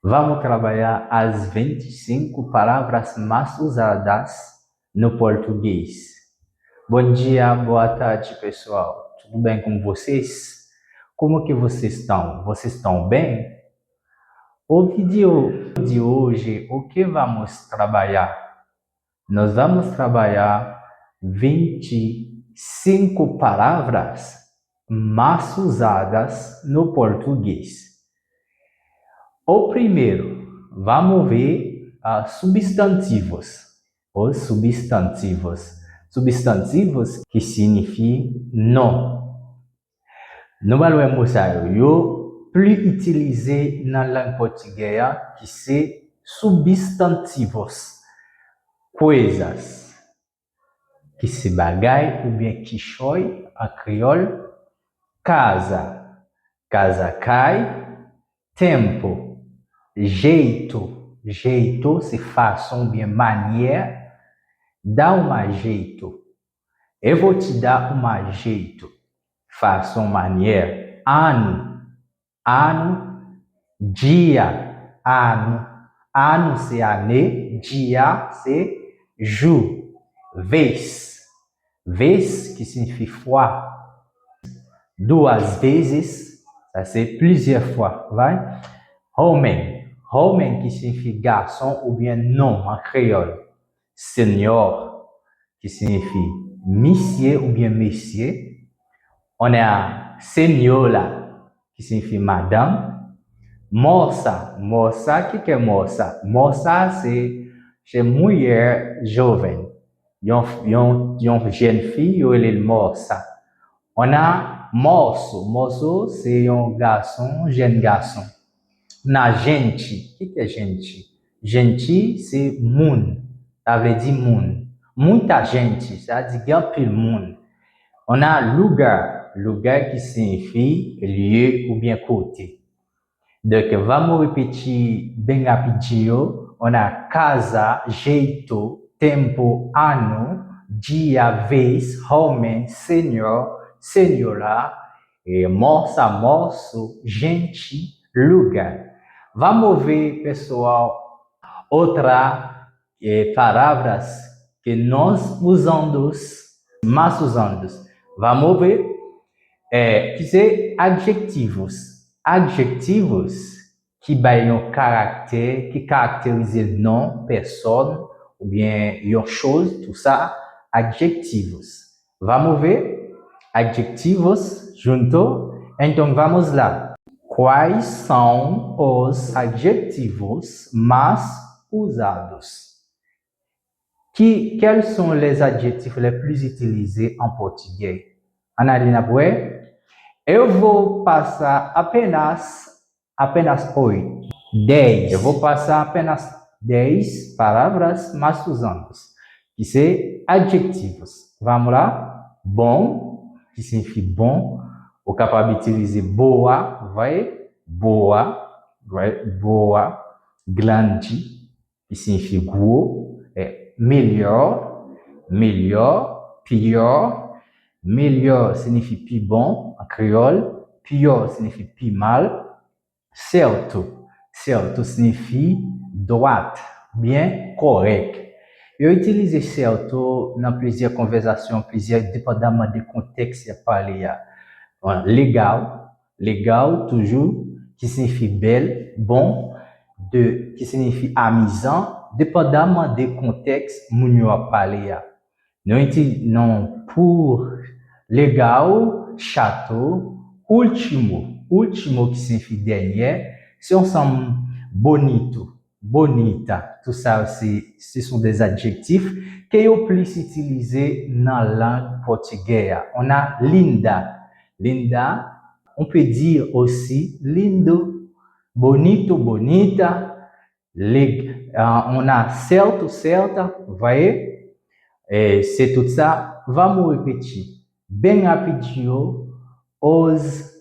Vamos trabalhar as 25 palavras mais usadas no português. Bom dia, boa tarde, pessoal. Tudo bem com vocês? Como que vocês estão? Vocês estão bem? O vídeo de hoje, o que vamos trabalhar? Nós vamos trabalhar 25 palavras mais usadas no português. O primeiro, vamos ver substantivos. Os substantivos. Substantivos que significam não. Nous allons mostrar o plus utilisé na língua portuguesa, que c'est substantivos. Coisas. Que se bagay ou bien que choy en crioulo. Casa. Casa cai. Tempo. Jeito, jeito, se façon bien manière, dá jeito. Eu vou te dar jeito. Façon manière. Ano, ano, dia, ano. Ano c'est année, dia c'est jour. Vez, vez que signifie fois. Duas vezes, ça c'est plusieurs fois, vai? Homem. Homem qui signifie garçon ou bien non en créole. Senior qui signifie monsieur ou bien monsieur. On a senhora qui signifie madame. Moça, moça, que é moça? Moça c'est mulher jovem. Une jeune fille, elle est moça. On a moço, moço c'est un garçon, jeune garçon. Na gente, o que é gente? Gente, c'est moun. Ça veut dire moun. Muita gente, ça veut dire pile moun. On a lugar, lugar qui signifie lieu ou bien côté. Donc, vamos repetir bem rapidinho. On a casa, jeito, tempo, ano, dia, vez, homem, senhor, senhora, moça, moço, gente, lugar. Vamos ver, pessoal, outra palavras que nós usamos, mais usamos. Vamos ver, que são adjetivos. Adjetivos que dão caractère, que caractérisent nom, personne, ou bien une chose, tout ça, adjetivos. Vamos ver? Adjetivos junto? Então vamos lá. Quais são os adjetivos mais usados? Quels sont les adjectifs les plus utilisés en portugais? Analina Boué? Eu vou passar apenas 8, 10. Eu vou passar apenas 10 palavras mais usadas, que são adjetivos. Vamos lá? Bom, que significa bom. O capaz de utilizar boa, vai? Boa, vai? Boa. Grande, que significa gros. Melhor, melhor, pior. Melhor signifie plus bon en créole. Pior signifie plus mal. Certo, certo signifie droite, bien, correct. Eu utilisé certo dans plusieurs conversations, dépendamment du contexte parlé. Legal, legal, toujours, qui signifie belle, bon, qui signifie amusant, dépendamment du contexte moun a parlé. Non, pour legal, chato, último, último qui signifie dernier, c'est ensemble bonito, bonita, tout ça, ce sont des adjectifs que sont plus utilisés dans la langue portugaise. On a linda, linda, on peut dire aussi lindo, bonito, bonita, on a certo, certa, voyez? C'est tout ça. Vamos repetir bem rapidinho os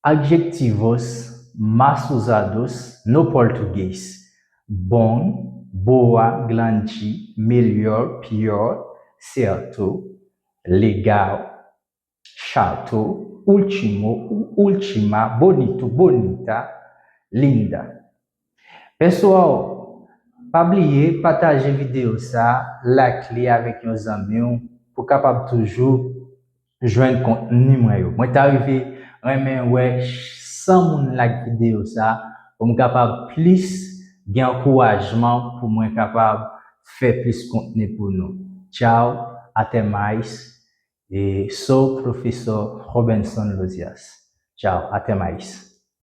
adjetivos mais usados no português. Bom, boa, grande, melhor, pior, certo, legal, chato, último, última, bonito, bonita, linda. Pessoal, pas oublier partager vidéo ça, like avec nos amis pour capable toujours joindre contenu moi yo. Moi t'arrivé vraiment ouais 100 moun like vidéo ça pour me capable plus gain encouragement pour moi capable faire plus contenu pour nous. Ciao, até mais. E sou professor Robinson Luzias. Tchau, até mais.